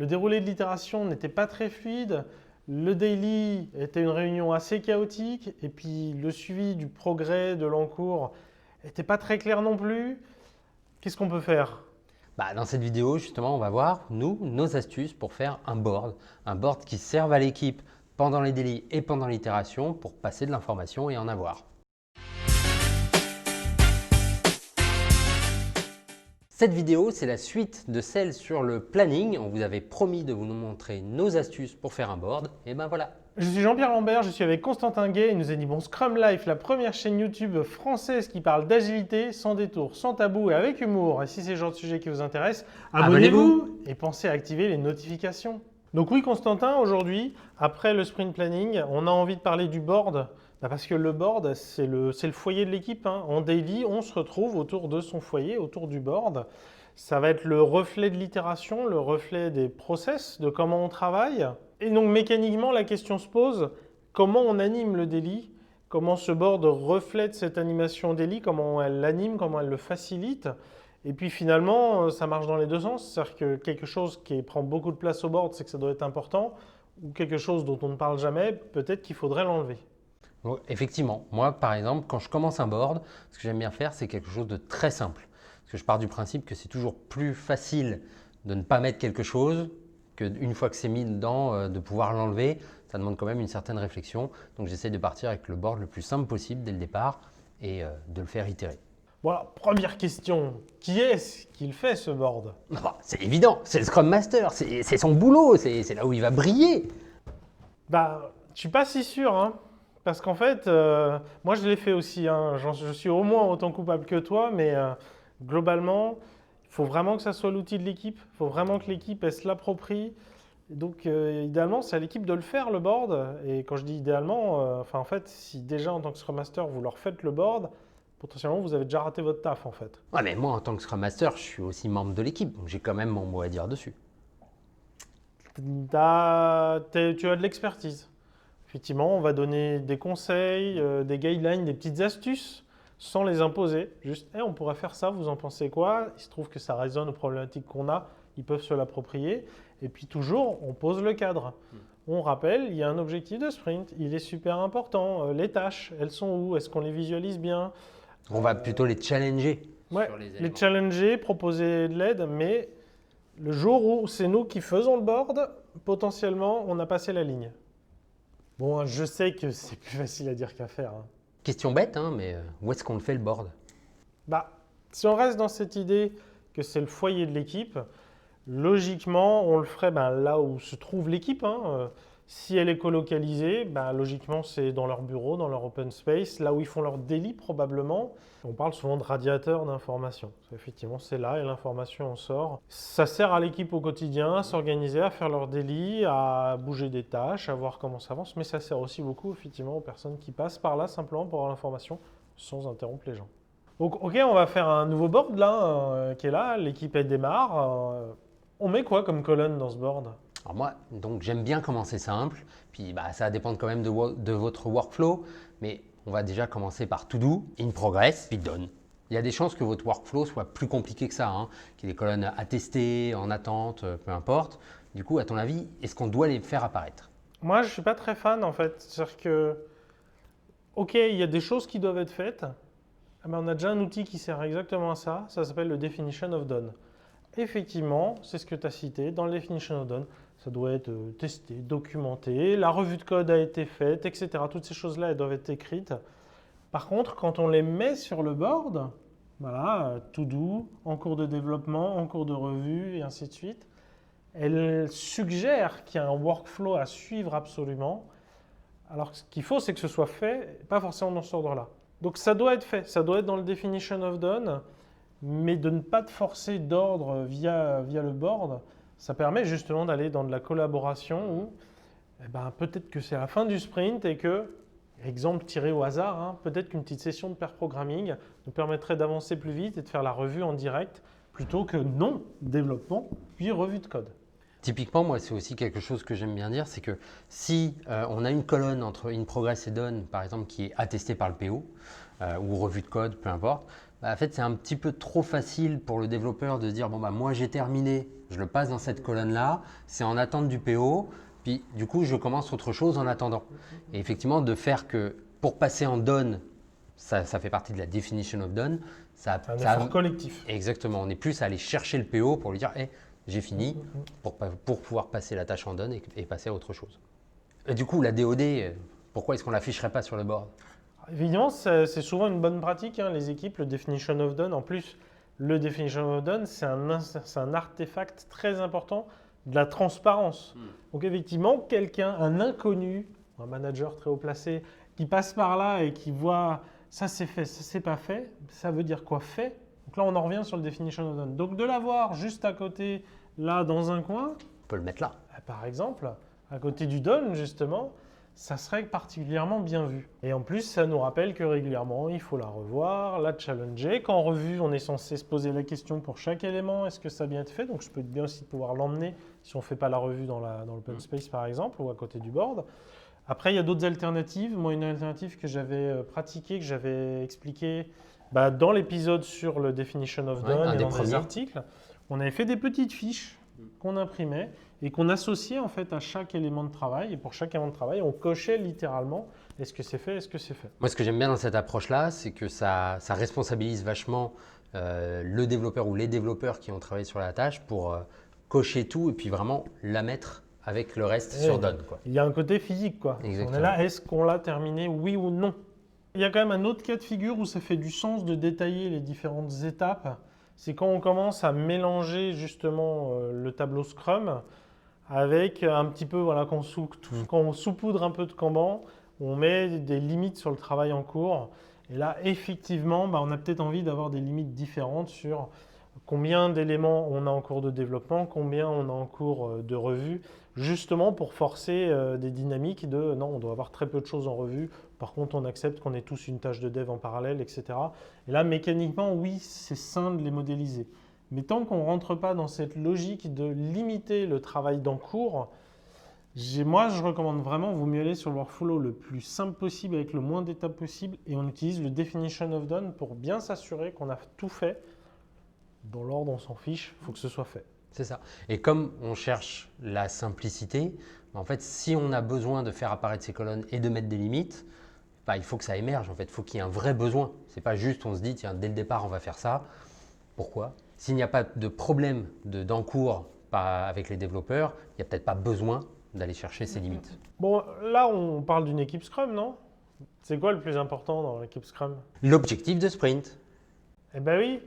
Le déroulé de l'itération n'était pas très fluide. Le daily était une réunion assez chaotique. Et puis le suivi du progrès de l'encours n'était pas très clair non plus. Qu'est-ce qu'on peut faire? Dans cette vidéo, justement, on va voir, nos astuces pour faire un board qui serve à l'équipe pendant les délais et pendant l'itération pour passer de l'information et en avoir. Cette vidéo, c'est la suite de celle sur le planning. On vous avait promis de vous montrer nos astuces pour faire un board. Et ben voilà. Je suis Jean-Pierre Lambert, je suis avec Constantin Gay. Il nous a dit bon, Scrum Life, la première chaîne YouTube française qui parle d'agilité, sans détour, sans tabou et avec humour. Et si c'est le genre de sujet qui vous intéresse, abonnez-vous et pensez à activer les notifications. Donc oui, Constantin, aujourd'hui, après le sprint planning, on a envie de parler du board. Parce que le board, c'est le foyer de l'équipe. En daily, on se retrouve autour de son foyer, autour du board. Ça va être le reflet de l'itération, le reflet des process, de comment on travaille. Et donc mécaniquement, la question se pose, comment on anime le daily? Comment ce board reflète cette animation daily? Comment elle l'anime? Comment elle le facilite? Et puis finalement, ça marche dans les deux sens. C'est-à-dire que quelque chose qui prend beaucoup de place au board, c'est que ça doit être important. Ou quelque chose dont on ne parle jamais, peut-être qu'il faudrait l'enlever. Donc, effectivement, moi par exemple, quand je commence un board, ce que j'aime bien faire, c'est quelque chose de très simple. Parce que je pars du principe que c'est toujours plus facile de ne pas mettre quelque chose qu'une fois que c'est mis dedans, de pouvoir l'enlever. Ça demande quand même une certaine réflexion. Donc j'essaie de partir avec le board le plus simple possible dès le départ et de le faire itérer. Voilà, première question. Qui est-ce qui le fait ce board? C'est évident, c'est le Scrum Master, c'est son boulot, c'est là où il va briller. Je suis pas si sûr, hein. Parce qu'en fait, moi je l'ai fait aussi, hein. Je suis au moins autant coupable que toi, mais globalement, il faut vraiment que ça soit l'outil de l'équipe. Il faut vraiment que l'équipe elle se l'approprie. Donc idéalement, c'est à l'équipe de le faire le board. Et quand je dis idéalement, en fait, si déjà en tant que Scrum Master vous leur faites le board, potentiellement vous avez déjà raté votre taf en fait. Ouais, mais moi en tant que Scrum Master, je suis aussi membre de l'équipe, donc j'ai quand même mon mot à dire dessus. Tu as de l'expertise. Effectivement, on va donner des conseils, des guidelines, des petites astuces sans les imposer. Juste, on pourrait faire ça, vous en pensez quoi? Il se trouve que ça résonne aux problématiques qu'on a, ils peuvent se l'approprier. Et puis toujours, on pose le cadre. On rappelle, il y a un objectif de sprint, il est super important. Les tâches, elles sont où? Est-ce qu'on les visualise bien? On va plutôt les challenger. Ouais, sur les les éléments. challenger, proposer de l'aide, mais le jour où c'est nous qui faisons le board, potentiellement, on a passé la ligne. Bon, je sais que c'est plus facile à dire qu'à faire, hein. Question bête, hein, mais où est-ce qu'on le fait le board? Si on reste dans cette idée que c'est le foyer de l'équipe, logiquement, on le ferait là où se trouve l'équipe, hein. Si elle est colocalisée, logiquement, c'est dans leur bureau, dans leur open space, là où ils font leur daily probablement. On parle souvent de radiateur d'information. Effectivement, c'est là et l'information en sort. Ça sert à l'équipe au quotidien à s'organiser, à faire leur daily, à bouger des tâches, à voir comment ça avance, mais ça sert aussi beaucoup effectivement aux personnes qui passent par là simplement pour avoir l'information sans interrompre les gens. Donc, ok, on va faire un nouveau board là, qui est là, l'équipe elle démarre. On met quoi comme colonne dans ce board? Alors moi, donc j'aime bien commencer simple, puis ça va dépendre quand même de votre workflow, mais on va déjà commencer par to do, in progress, puis done. Il y a des chances que votre workflow soit plus compliqué que ça, hein, qu'il y ait des colonnes à tester, en attente, peu importe. Du coup, à ton avis, est-ce qu'on doit les faire apparaître? Moi, je ne suis pas très fan en fait. C'est-à-dire que, ok, il y a des choses qui doivent être faites. On a déjà un outil qui sert exactement à ça. Ça s'appelle le Definition of Done. Effectivement, c'est ce que tu as cité. Dans le Definition of Done, ça doit être testé, documenté. La revue de code a été faite, etc. Toutes ces choses-là, elles doivent être écrites. Par contre, quand on les met sur le board, voilà, to do, en cours de développement, en cours de revue, et ainsi de suite, elle suggère qu'il y a un workflow à suivre absolument. Alors, ce qu'il faut, c'est que ce soit fait, pas forcément dans cet ordre-là. Donc, ça doit être fait, ça doit être dans le Definition of Done, mais de ne pas te forcer d'ordre via le board, ça permet justement d'aller dans de la collaboration où peut-être que c'est à la fin du sprint et que, exemple tiré au hasard, hein, peut-être qu'une petite session de pair programming nous permettrait d'avancer plus vite et de faire la revue en direct plutôt que non développement puis revue de code. Typiquement, moi, c'est aussi quelque chose que j'aime bien dire, c'est que si on a une colonne entre in progress et done, par exemple, qui est attestée par le PO, ou revue de code, peu importe, En fait, c'est un petit peu trop facile pour le développeur de dire bon bah moi j'ai terminé, je le passe dans cette colonne-là, c'est en attente du PO, puis du coup je commence autre chose en attendant. Et effectivement, de faire que pour passer en done, ça fait partie de la definition of done, C'est un effort collectif. exactement, on est plus à aller chercher le PO pour lui dire hey, j'ai fini, pour pouvoir passer la tâche en done et passer à autre chose. Et du coup, la DOD, pourquoi est-ce qu'on ne l'afficherait pas sur le board? Évidemment, c'est souvent une bonne pratique, hein, les équipes, le definition of done. En plus, le definition of done, c'est un artefact très important de la transparence. Donc effectivement, quelqu'un, un inconnu, un manager très haut placé, qui passe par là et qui voit ça c'est fait, ça c'est pas fait, ça veut dire quoi fait? Donc là, on en revient sur le definition of done. Donc de l'avoir juste à côté, là, dans un coin, On peut le mettre là. par exemple, à côté du done, justement, ça serait particulièrement bien vu. Et en plus, ça nous rappelle que régulièrement, il faut la revoir, la challenger. Qu'en revue, on est censé se poser la question pour chaque élément, est-ce que ça a bien été fait? Donc je peux bien aussi pouvoir l'emmener si on ne fait pas la revue dans l'open space, par exemple, ou à côté du board. Après, il y a d'autres alternatives. Moi, une alternative que j'avais pratiquée, que j'avais expliquée dans l'épisode sur le definition of done et dans des articles, on avait fait des petites fiches qu'on imprimait et qu'on associait en fait à chaque élément de travail. Et pour chaque élément de travail, on cochait littéralement est-ce que c'est fait, est-ce que c'est fait. Moi, ce que j'aime bien dans cette approche-là, c'est que ça responsabilise vachement le développeur ou les développeurs qui ont travaillé sur la tâche pour cocher tout et puis vraiment la mettre avec le reste sur done. Il y a un côté physique, quoi. Exactement. On est là, est-ce qu'on l'a terminé, oui ou non? Il y a quand même un autre cas de figure où ça fait du sens de détailler les différentes étapes. C'est quand on commence à mélanger justement le tableau Scrum avec un petit peu, voilà, quand on saupoudre un peu de Kanban, on met des limites sur le travail en cours. Et là, effectivement, on a peut-être envie d'avoir des limites différentes sur combien d'éléments on a en cours de développement, combien on a en cours de revue, justement pour forcer des dynamiques de non, on doit avoir très peu de choses en revue, par contre on accepte qu'on ait tous une tâche de dev en parallèle, etc. Et là, mécaniquement, oui, c'est sain de les modéliser. Mais tant qu'on ne rentre pas dans cette logique de limiter le travail d'en cours, moi je recommande vraiment, vaut mieux aller sur le workflow le plus simple possible avec le moins d'étapes possible et on utilise le definition of done pour bien s'assurer qu'on a tout fait. Dans l'ordre, on s'en fiche, il faut que ce soit fait. C'est ça. Et comme on cherche la simplicité, en fait, si on a besoin de faire apparaître ces colonnes et de mettre des limites, il faut que ça émerge. En fait, il faut qu'il y ait un vrai besoin. C'est pas juste on se dit tiens dès le départ on va faire ça. Pourquoi? S'il n'y a pas de problème d'encours avec les développeurs, il n'y a peut-être pas besoin d'aller chercher ces limites. Bon, là on parle d'une équipe Scrum, non? C'est quoi le plus important dans l'équipe Scrum? L'objectif de sprint. Eh ben oui,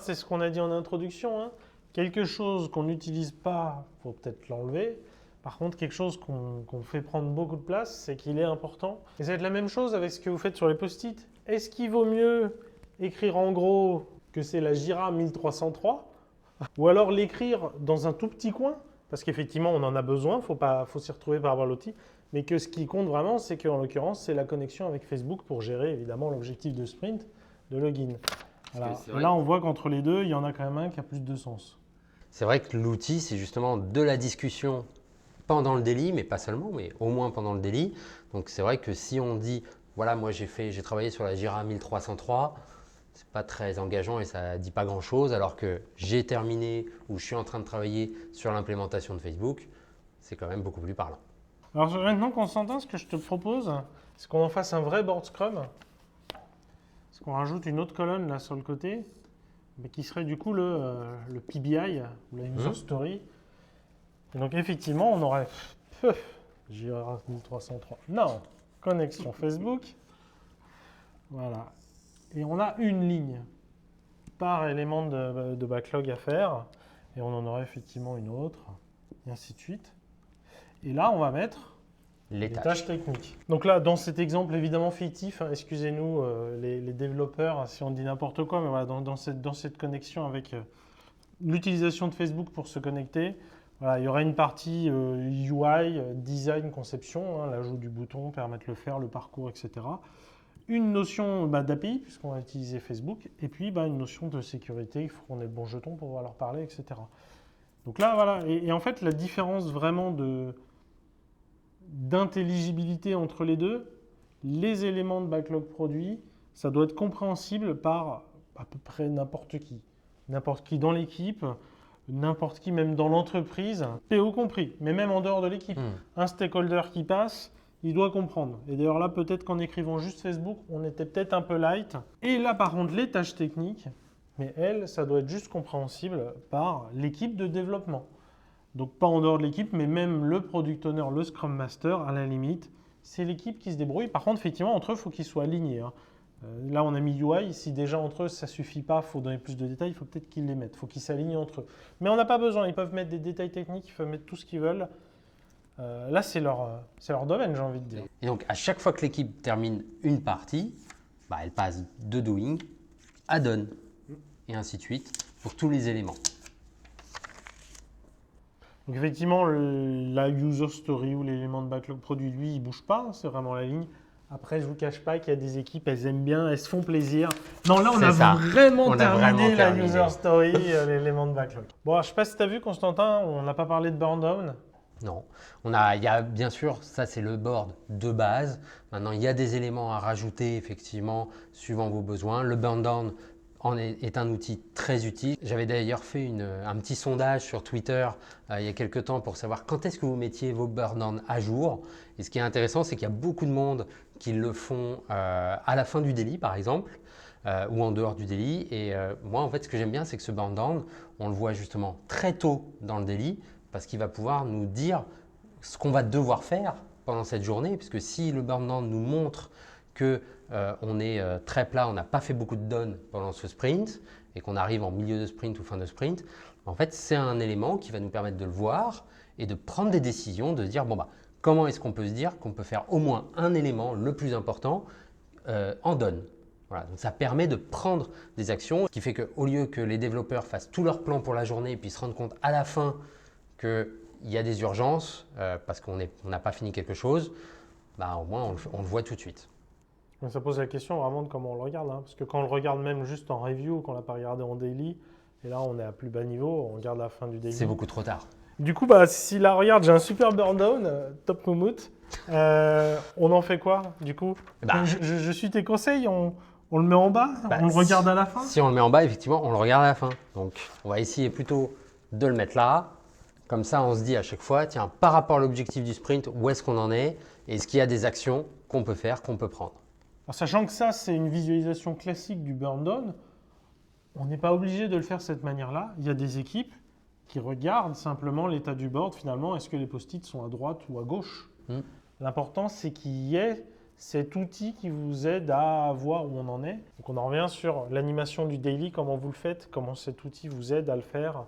c'est ce qu'on a dit en introduction. Hein. Quelque chose qu'on n'utilise pas, il faut peut-être l'enlever. Par contre, quelque chose qu'on fait prendre beaucoup de place, c'est qu'il est important. Et ça va être la même chose avec ce que vous faites sur les post-it. Est-ce qu'il vaut mieux écrire en gros que c'est la Jira 1303 ou alors l'écrire dans un tout petit coin? Parce qu'effectivement, on en a besoin, faut s'y retrouver par avoir l'outil. Mais que ce qui compte vraiment, c'est qu'en l'occurrence, c'est la connexion avec Facebook pour gérer évidemment l'objectif de sprint, de login. Voilà. Et là, on voit qu'entre les deux, il y en a quand même un qui a plus de sens. C'est vrai que l'outil, c'est justement de la discussion pendant le daily, mais pas seulement, mais au moins pendant le daily. Donc c'est vrai que si on dit, voilà, moi j'ai travaillé sur la Jira 1303, c'est pas très engageant et ça ne dit pas grand-chose, alors que j'ai terminé ou je suis en train de travailler sur l'implémentation de Facebook, c'est quand même beaucoup plus parlant. Alors maintenant qu'on s'entend, ce que je te propose, c'est qu'on en fasse un vrai board Scrum. C'est qu'on rajoute une autre colonne là sur le côté, mais qui serait du coup le PBI, ou la user story. Et donc effectivement, on aurait Jira 1303. Non, connexion Facebook. Voilà. Et on a une ligne par élément de backlog à faire. Et on en aurait effectivement une autre, et ainsi de suite. Et là, on va mettre les tâches techniques. Donc là, dans cet exemple évidemment fictif, hein, excusez-nous les développeurs si on dit n'importe quoi, mais voilà, dans cette connexion avec l'utilisation de Facebook pour se connecter, voilà, il y aura une partie UI, design, conception, hein, l'ajout du bouton, permettre le faire, le parcours, etc. Une notion d'API, puisqu'on va utiliser Facebook, et puis une notion de sécurité, il faut qu'on ait le bon jeton pour pouvoir leur parler, etc. Donc là, voilà, et en fait, la différence vraiment d'intelligibilité entre les deux, les éléments de backlog produit, ça doit être compréhensible par à peu près n'importe qui. N'importe qui dans l'équipe, n'importe qui même dans l'entreprise, PO compris, mais même en dehors de l'équipe. Un stakeholder qui passe, il doit comprendre. Et d'ailleurs là, peut-être qu'en écrivant juste Facebook, on était peut-être un peu light. Et là, par contre, les tâches techniques, mais elles, ça doit être juste compréhensible par l'équipe de développement. Donc pas en dehors de l'équipe, mais même le product owner, le scrum master, à la limite, c'est l'équipe qui se débrouille. Par contre, effectivement, entre eux, il faut qu'ils soient alignés. Là, on a mis UI. Si déjà entre eux, ça ne suffit pas, il faut donner plus de détails, il faut peut-être qu'ils les mettent. Il faut qu'ils s'alignent entre eux. Mais on n'a pas besoin. Ils peuvent mettre des détails techniques, ils peuvent mettre tout ce qu'ils veulent. Là, c'est leur domaine, j'ai envie de dire. Et donc, à chaque fois que l'équipe termine une partie, elle passe de doing à done, et ainsi de suite, pour tous les éléments. Donc effectivement, la user story ou l'élément de backlog produit, lui, il ne bouge pas. C'est vraiment la ligne. Après, je ne vous cache pas qu'il y a des équipes, elles aiment bien, elles se font plaisir. Non, là, on a vraiment terminé la user story, l'élément de backlog. Bon, je ne sais pas si tu as vu, Constantin, on n'a pas parlé de burn down. Non. Il y a bien sûr, ça c'est le board de base. Maintenant, il y a des éléments à rajouter, effectivement, suivant vos besoins. Le burn down est un outil très utile. J'avais d'ailleurs fait un petit sondage sur Twitter il y a quelques temps pour savoir quand est-ce que vous mettiez vos burn down à jour. Et ce qui est intéressant, c'est qu'il y a beaucoup de monde qui le font à la fin du daily, par exemple, ou en dehors du daily. Et moi, en fait, ce que j'aime bien, c'est que ce burn down, on le voit justement très tôt dans le daily, parce qu'il va pouvoir nous dire ce qu'on va devoir faire pendant cette journée, puisque si le burn down nous montre que on est très plat, on n'a pas fait beaucoup de done pendant ce sprint et qu'on arrive en milieu de sprint ou fin de sprint, en fait, c'est un élément qui va nous permettre de le voir et de prendre des décisions, de dire comment est-ce qu'on peut se dire qu'on peut faire au moins un élément, le plus important, en done. Voilà, donc ça permet de prendre des actions, ce qui fait qu'au lieu que les développeurs fassent tout leur plan pour la journée et puis se rendent compte à la fin qu'il y a des urgences parce qu'on n'a pas fini quelque chose, au moins on le voit tout de suite. Donc ça pose la question vraiment de comment on le regarde. Parce que quand on le regarde même juste en review, quand on ne l'a pas regardé en daily, et là on est à plus bas niveau, on regarde la fin du daily. C'est beaucoup trop tard. Du coup, si là, regarde, j'ai un super burn down, top moumout. On en fait quoi, du coup je suis tes conseils, on le met en bas, on le regarde à la fin. Si on le met en bas, effectivement, on le regarde à la fin. Donc, on va essayer plutôt de le mettre là. Comme ça, on se dit à chaque fois, tiens, par rapport à l'objectif du sprint, où est-ce qu'on en est? Et est-ce qu'il y a des actions qu'on peut faire, qu'on peut prendre? Alors, sachant que ça, c'est une visualisation classique du burn down, on n'est pas obligé de le faire de cette manière-là. Il y a des équipes qui regardent simplement l'état du board, finalement, est-ce que les post-it sont à droite ou à gauche? L'important, c'est qu'il y ait cet outil qui vous aide à voir où on en est. Donc on en revient sur l'animation du daily, comment vous le faites, comment cet outil vous aide à le faire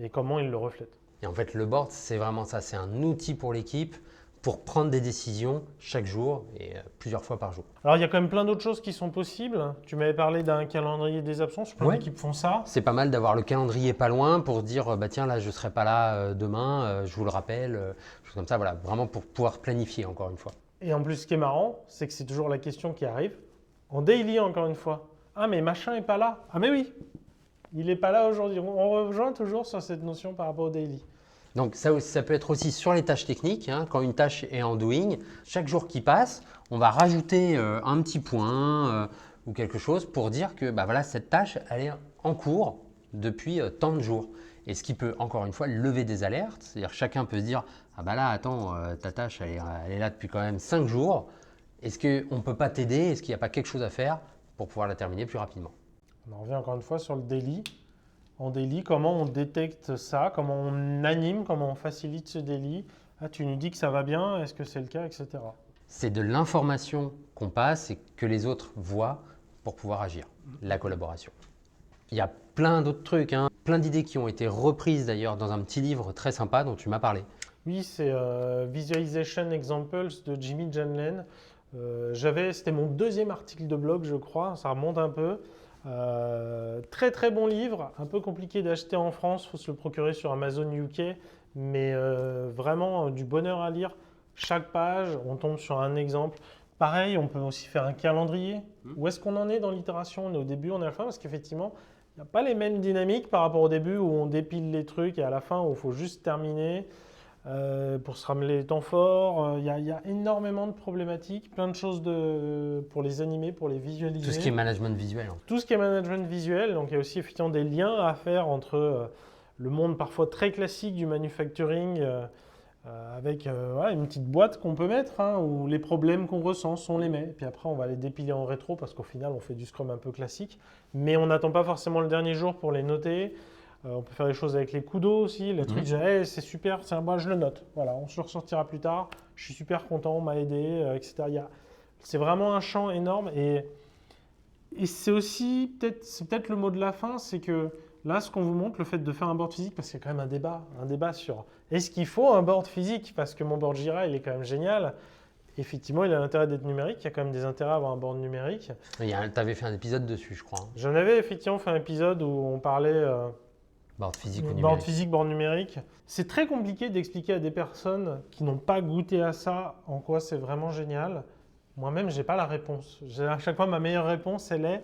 et comment il le reflète. Et en fait, le board, c'est vraiment ça, c'est un outil pour l'équipe pour prendre des décisions chaque jour et plusieurs fois par jour. Alors, il y a quand même plein d'autres choses qui sont possibles. Tu m'avais parlé d'un calendrier des absences, plein d'équipes font ça. C'est pas mal d'avoir le calendrier pas loin pour dire, tiens, là, je ne serai pas là demain, je vous le rappelle, choses comme ça, voilà, vraiment pour pouvoir planifier encore une fois. Et en plus, ce qui est marrant, c'est que c'est toujours la question qui arrive. En daily, encore une fois. Ah, mais machin n'est pas là. Ah, mais oui, il n'est pas là aujourd'hui. On rejoint toujours sur cette notion par rapport au daily. Donc ça peut être aussi sur les tâches techniques, quand une tâche est en doing, chaque jour qui passe, on va rajouter un petit point ou quelque chose pour dire que voilà, cette tâche elle est en cours depuis tant de jours. Et ce qui peut encore une fois lever des alertes, c'est-à-dire chacun peut se dire ah là attends, ta tâche elle est là depuis quand même 5 jours, est-ce qu'on ne peut pas t'aider, est-ce qu'il n'y a pas quelque chose à faire pour pouvoir la terminer plus rapidement? On en revient encore une fois sur le daily. En daily, comment on détecte ça, comment on anime, comment on facilite ce daily. Ah, tu nous dis que ça va bien, est-ce que c'est le cas, etc. C'est de l'information qu'on passe et que les autres voient pour pouvoir agir, la collaboration. Il y a plein d'autres trucs, plein d'idées qui ont été reprises d'ailleurs dans un petit livre très sympa dont tu m'as parlé. Oui, c'est Visualization Examples de Jimmy Janlen. C'était mon deuxième article de blog, je crois, ça remonte un peu. Très très bon livre, un peu compliqué d'acheter en France, il faut se le procurer sur Amazon UK, mais vraiment du bonheur à lire. Chaque page, on tombe sur un exemple. Pareil, on peut aussi faire un calendrier. Où est-ce qu'on en est dans l'itération? On est au début, on est à la fin, parce qu'effectivement, il n'y a pas les mêmes dynamiques par rapport au début où on dépile les trucs et à la fin où il faut juste terminer. pour se ramener les temps forts. Il y a énormément de problématiques, plein de choses pour les animer, pour les visualiser. Tout ce qui est management visuel. Tout ce qui est management visuel. Donc il y a aussi effectivement des liens à faire entre le monde parfois très classique du manufacturing avec voilà, une petite boîte qu'on peut mettre hein, où les problèmes qu'on ressent, on les met. Et puis après, on va les dépiler en rétro parce qu'au final, on fait du Scrum un peu classique. Mais on n'attend pas forcément le dernier jour pour les noter. On peut faire des choses avec les coups d'eau aussi. Les trucs, hey, c'est super, je le note. Voilà, on se le ressortira plus tard. Je suis super content, on m'a aidé, etc. C'est vraiment un champ énorme. Et c'est aussi, c'est peut-être le mot de la fin, c'est que là, ce qu'on vous montre, le fait de faire un board physique, parce qu'il y a quand même un débat sur est-ce qu'il faut un board physique? Parce que mon board Jira, il est quand même génial. Effectivement, il a l'intérêt d'être numérique. Il y a quand même des intérêts à avoir un board numérique. Tu avais fait un épisode dessus, je crois. J'en avais effectivement fait un épisode où on parlait board physique ou board numérique. physique, board numérique. C'est très compliqué d'expliquer à des personnes qui n'ont pas goûté à ça en quoi c'est vraiment génial. Moi-même, je n'ai pas la réponse. À chaque fois, ma meilleure réponse, elle est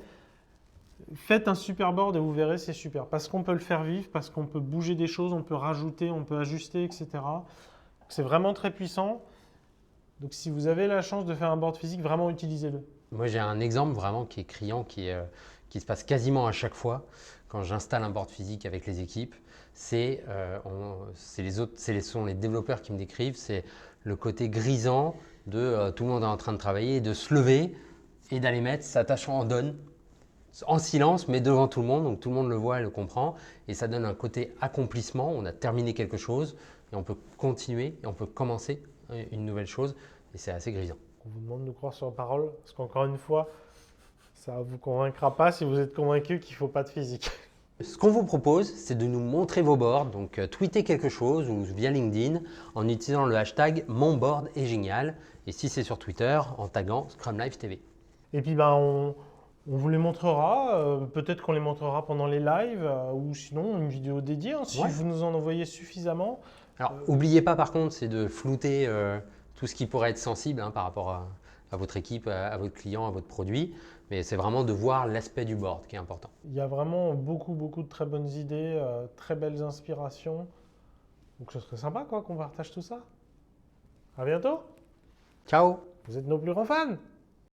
faites un super board et vous verrez, c'est super. Parce qu'on peut le faire vivre, parce qu'on peut bouger des choses, on peut rajouter, on peut ajuster, etc. C'est vraiment très puissant. Donc si vous avez la chance de faire un board physique, vraiment utilisez-le. Moi, j'ai un exemple vraiment qui est criant, qui se passe quasiment à chaque fois quand j'installe un board physique avec les équipes. Ce sont les développeurs qui me décrivent, c'est le côté grisant de tout le monde est en train de travailler et de se lever et d'aller mettre sa tâche en done en silence, mais devant tout le monde, donc tout le monde le voit et le comprend, et ça donne un côté accomplissement, on a terminé quelque chose, et on peut continuer, et on peut commencer une nouvelle chose, et c'est assez grisant. On vous demande de croire sur parole, parce qu'encore une fois, ça ne vous convaincra pas si vous êtes convaincu qu'il ne faut pas de physique. Ce qu'on vous propose, c'est de nous montrer vos boards, donc tweeter quelque chose ou via LinkedIn en utilisant le hashtag mon board est génial, et si c'est sur Twitter, en taguant Scrum Life TV. Et puis on vous les montrera, peut-être qu'on les montrera pendant les lives ou sinon une vidéo dédiée hein, si vous nous en envoyez suffisamment. Alors n'oubliez pas par contre, c'est de flouter tout ce qui pourrait être sensible hein, par rapport à votre équipe, à votre client, à votre produit, mais c'est vraiment de voir l'aspect du board qui est important. Il y a vraiment beaucoup de très bonnes idées, très belles inspirations. Donc ce serait sympa quoi qu'on partage tout ça. À bientôt. Ciao. Vous êtes nos plus grands fans.